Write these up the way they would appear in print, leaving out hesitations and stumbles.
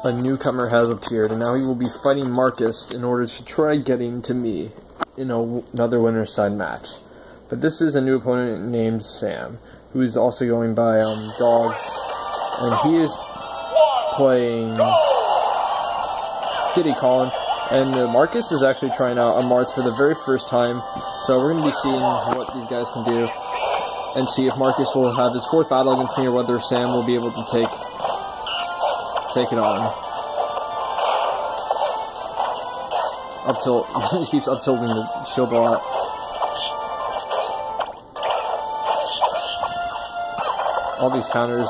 A newcomer has appeared, and now he will be fighting Marcus in order to try getting to me in another winner's side match. But this is a new opponent named Sam, who is also going by Dogs, and he is playing Diddy Colin, and Marcus is actually trying out a Marth for the very first time, so we're going to be seeing what these guys can do, and see if Marcus will have his 4th battle against me, or whether Sam will be able to take it on. Up tilt. He keeps up tilting the shield a lot. All these counters.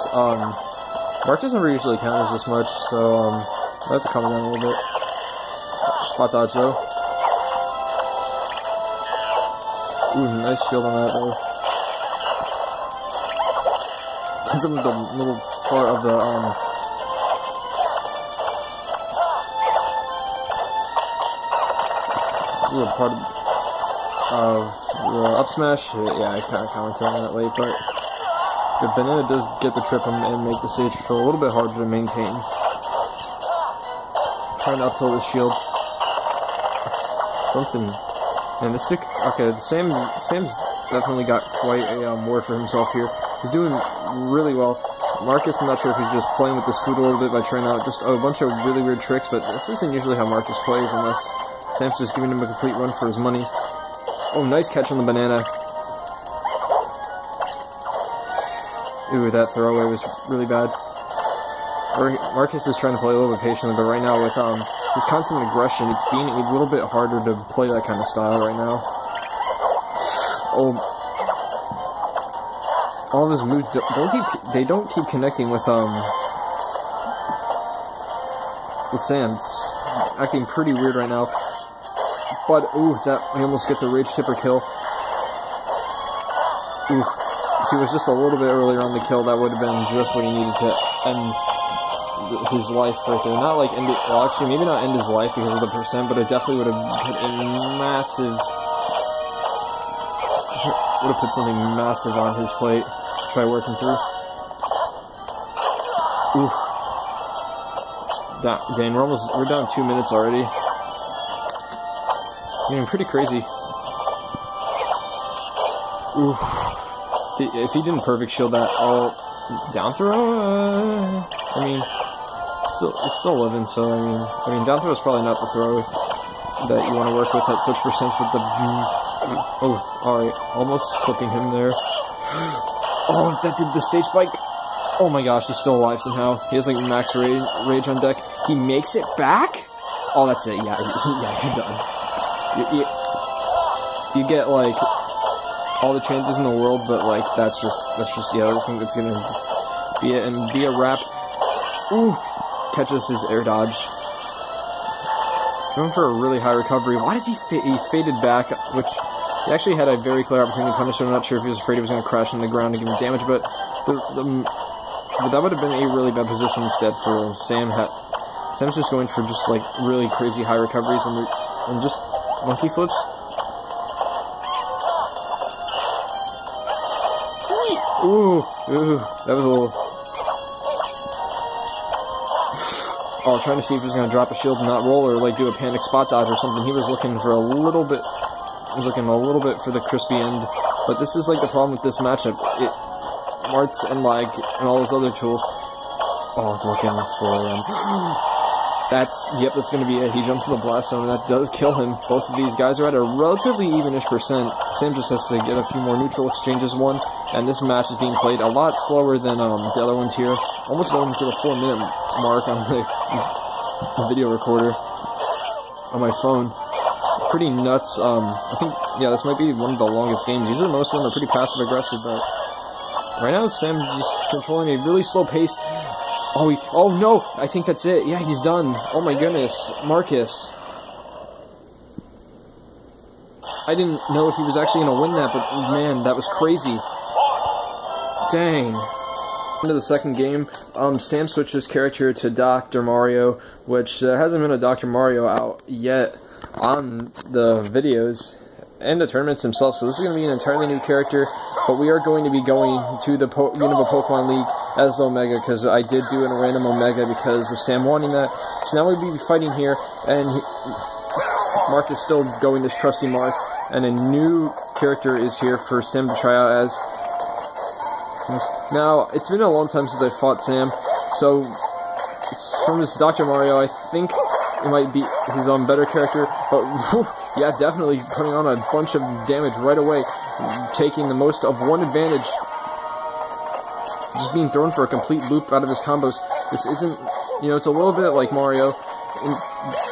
Marcus never usually counters this much, so I have to calm down a little bit. Spot dodge though. Ooh, nice shield on that though. That's the little part of the little part of the up smash. Yeah, I kind of commented on that late, but the banana does get the trip and make the stage feel a little bit harder to maintain. Trying to up tilt the shield. Something. And the stick. Okay, Sam's definitely got quite a word for himself here. He's doing really well. Marcus, I'm not sure if he's just playing with this food a little bit by trying out just a bunch of really weird tricks, but this isn't usually how Marcus plays unless Sam's just giving him a complete run for his money. Oh, nice catch on the banana. Ooh, that throwaway was really bad. Marcus is trying to play a little bit patiently, but right now with his constant aggression, it's being a little bit harder to play that kind of style right now. Oh, all of his moves don't keep connecting with Sam. It's acting pretty weird right now. But ooh, he almost gets a rage tipper kill. Ooh, if he was just a little bit earlier on the kill, that would have been just what he needed to end his life right there. Not like end it, well, actually maybe not end his life because of the percent, but it definitely would have put a massive, massive on his plate. Try working through. Ooh. Dang, we're down 2 minutes already. Man, pretty crazy. Ooh. If he didn't perfect shield that, down throw. I mean, it's still living. So I mean, down throw is probably not the throw that you want to work with at such percents. With the all right, almost clipping him there. Oh, that did the stage spike. Oh my gosh, he's still alive somehow. He has like max rage on deck. He makes it back. Oh, that's it. Yeah, you're done. You get like all the chances in the world, but like that's just yeah, I think that's gonna be it and be a wrap. Ooh, catches his air dodge. Going for a really high recovery. Why does he faded back? Which he actually had a very clear opportunity to punish him. I'm not sure if he was afraid he was going to crash on the ground and give him damage, but that would have been a really bad position instead for Sam. Sam's just going for just like really crazy high recoveries and just monkey flips. Ooh, that was a little. Oh, trying to see if he was going to drop a shield and not roll, or like do a panic spot dodge or something. He was looking for a little bit. He was looking a little bit for the crispy end, but this is like the problem with this matchup. Marth and lag and all those other tools. Oh, it's looking for him. That's going to be it. He jumps in the blast zone, and that does kill him. Both of these guys are at a relatively evenish percent. Sam just has to get a few more neutral exchanges won, and this match is being played a lot slower than the other ones here. Almost going to the 4-minute mark on the video recorder on my phone. Pretty nuts. I think, yeah, this might be one of the longest games. Usually most of them are pretty passive-aggressive, but right now Sam just controlling a really slow pace. Oh no, I think that's it. Yeah, he's done. Oh my goodness, Marcus. I didn't know if he was actually going to win that, but man, that was crazy. Dang. Into the second game, Sam switched his character to Dr. Mario, which there hasn't been a Dr. Mario out yet on the videos and the tournaments themselves, so this is going to be an entirely new character, but we are going to be going to the Unova Pokemon League as the Omega, because I did do a random Omega because of Sam wanting that. So now we'll be fighting here, and Marth is still going this trusty Marth, and a new character is here for Sam to try out as. Now, it's been a long time since I fought Sam, so from his Dr. Mario, I think it might be his own better character, but whew, yeah, definitely putting on a bunch of damage right away, taking the most of one advantage, just being thrown for a complete loop out of his combos. This isn't, you know, it's a little bit like Mario,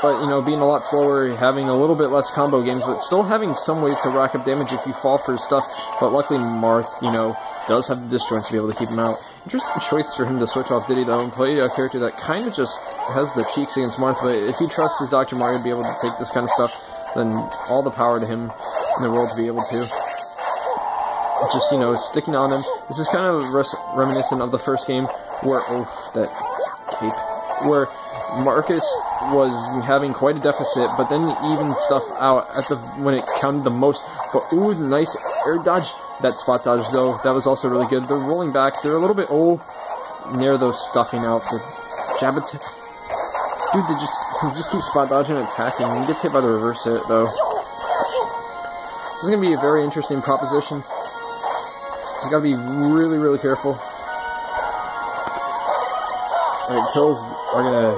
but, you know, being a lot slower, having a little bit less combo games, but still having some ways to rack up damage if you fall for his stuff. But luckily, Marth, you know, does have the disjoints to be able to keep him out. Interesting choice for him to switch off Diddy, though, and play a character that kind of just has the cheeks against Marth, but if he trusts his Dr. Mario to be able to take this kind of stuff, then all the power to him in the world to be able to. Just, you know, sticking on him. This is kind of reminiscent of the first game where, that cape, where Marcus was having quite a deficit, but then even stuff out at the when it counted the most. But ooh, nice air dodge. That spot dodge, though, that was also really good. They're rolling back. They're a little bit near those stuffing out. The jab attack. Dude, they just keep spot dodging and attacking. He gets hit by the reverse hit, though. This is gonna be a very interesting proposition. You gotta be really, really careful. Alright, kills are gonna.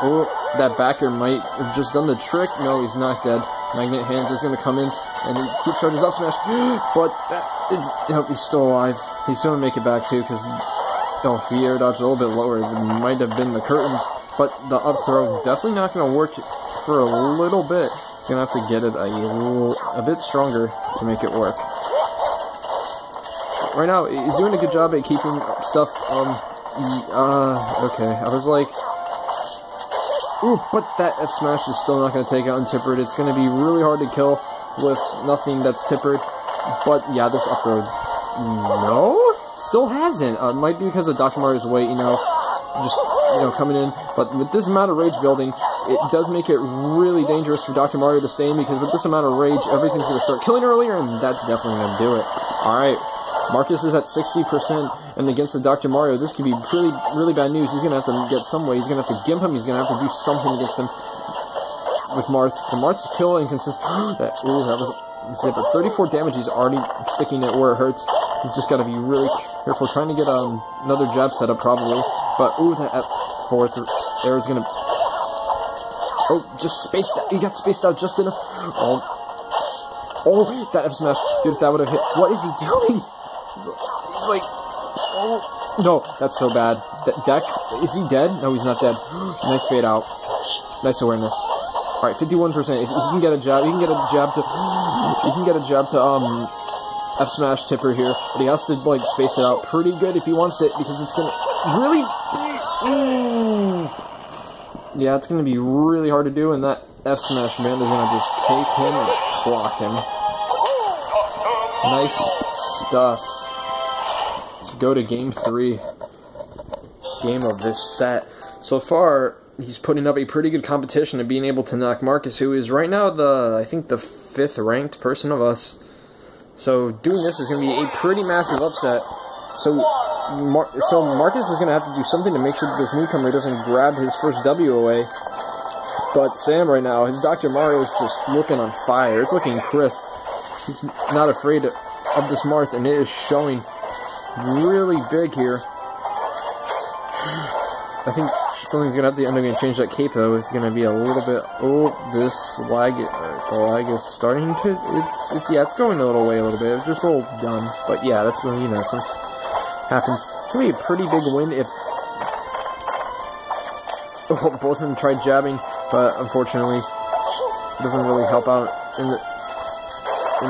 Oh, that backer might have just done the trick. No, he's not dead. Magnet Hands is going to come in, and he keeps trying his up smash, but that is, he's still alive. He's going to make it back, too, because, the air dodge a little bit lower. It might have been the curtains, but the up throw definitely not going to work for a little bit. He's going to have to get it a bit stronger to make it work. Right now, he's doing a good job at keeping stuff, okay, I was like, ooh, but that F smash is still not going to take out Tippered. It's going to be really hard to kill with nothing that's Tippered. But yeah, this up throw, no, still hasn't. It might be because of Dr. Mario's weight, just coming in. But with this amount of rage building, it does make it really dangerous for Dr. Mario to stay in, because with this amount of rage, everything's going to start killing earlier, and that's definitely going to do it. All right. Marcus is at 60%, and against the Dr. Mario, this could be really, really bad news. He's going to have to get some way. He's going to have to gimp him. He's going to have to do something against him with Marth. And Marth's kill inconsistent. That was it, but 34 damage. He's already sticking it where it hurts. He's just got to be really careful, trying to get another jab setup probably. But that F4 there is going to. Oh, just spaced out. He got spaced out just enough. Oh, that F smash. Dude, if that would have hit. What is he doing? He's like, no, that's so bad. Is he dead? No, he's not dead. Nice fade out. Nice awareness. All right, 51%. If he can get a jab, he can get a jab to F smash Tipper here, but he has to like space it out pretty good if he wants it, because it's gonna really. Yeah, it's gonna be really hard to do, and that F smash man is gonna just take him and block him. Nice stuff. Go to game 3 game of this set. So far, he's putting up a pretty good competition of being able to knock Marcus, who is right now I think the 5th ranked person of us. So doing this is going to be a pretty massive upset. So Marcus is going to have to do something to make sure that this newcomer doesn't grab his first W away. But Sam right now, his Dr. Mario is just looking on fire. It's looking crisp. He's not afraid of this Marth, and it is showing really big here. I think something's gonna have to end up getting changed. That cape though is gonna be a little bit. Oh, this lag. The lag is starting to. It's going a little way a little bit. It's just a little dumb, but yeah, that's something happens. It's gonna be a pretty big win if both of them tried jabbing, but unfortunately, it doesn't really help out in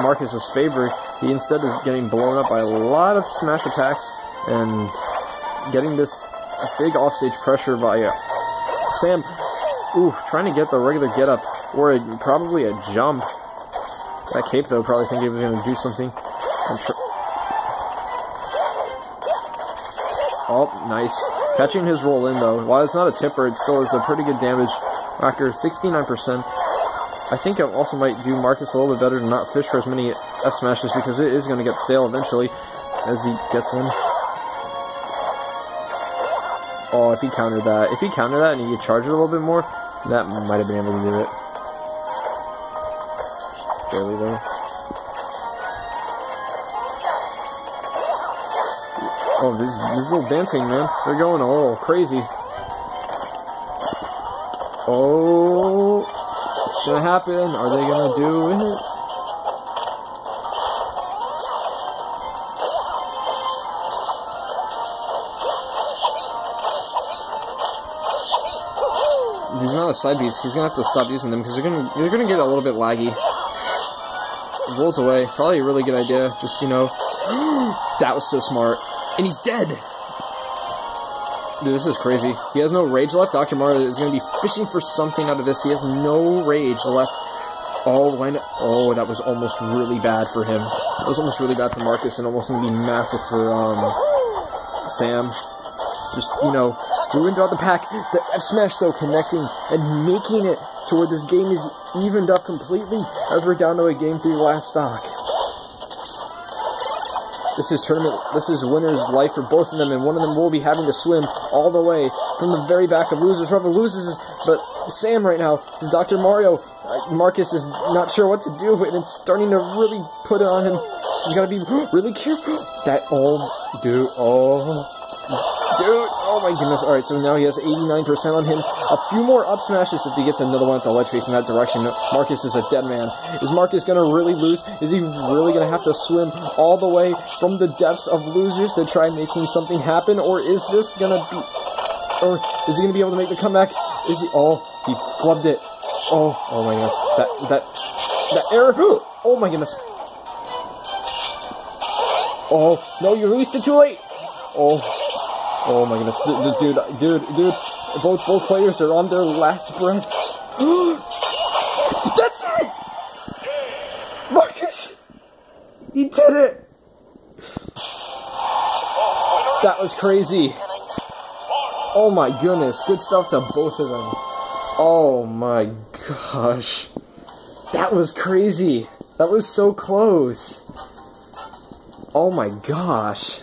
Marcus's favor. He instead is getting blown up by a lot of smash attacks and getting this big offstage pressure by Sam. Ooh, trying to get the regular get up or probably a jump. That cape though, probably think he was going to do something. Oh, nice. Catching his roll in though. While it's not a tipper, it still is a pretty good damage racker. 69%. I think I also might do Marcus a little bit better to not fish for as many F smashes, because it is going to get stale eventually. as he gets one. Oh, if he countered that. If he countered that and he could charge it a little bit more, that might have been able to do it. Barely though. Oh, this little dancing, man. They're going all crazy. Oh, it's gonna happen. Are they gonna do it? He's not a side beast. He's gonna have to stop using them because you're gonna get a little bit laggy. It rolls away. Probably a really good idea. Just, you know, that was so smart. And he's dead! Dude, this is crazy. He has no rage left. Dr. Mario is going to be fishing for something out of this. He has no rage left. Oh, that was almost really bad for him. That was almost really bad for Marcus and almost going to be massive for Sam. Just, you know, moving throughout the pack. The F smash, though, connecting and making it to where this game is evened up completely as we're down to a game 3 last stock. This is tournament, this is winner's life for both of them, and one of them will be having to swim all the way from the very back of losers. Whoever loses, but Sam right now is Dr. Mario. Marcus is not sure what to do, and it's starting to really put it on him. He's got to be really careful. Dude, oh my goodness. Alright, so now he has 89% on him. A few more up smashes if he gets another one at the ledge face in that direction. Marcus is a dead man. Is Marcus going to really lose? Is he really going to have to swim all the way from the depths of losers to try making something happen? Or is this going to be... Or is he going to be able to make the comeback? Is he... Oh, he flubbed it. Oh my goodness. That error... Oh my goodness. Oh, no, you released it too late. Oh my goodness, dude, both players are on their last breath. That's it! Marcus! He did it! That was crazy. Oh my goodness, good stuff to both of them. Oh my gosh. That was crazy. That was so close. Oh my gosh.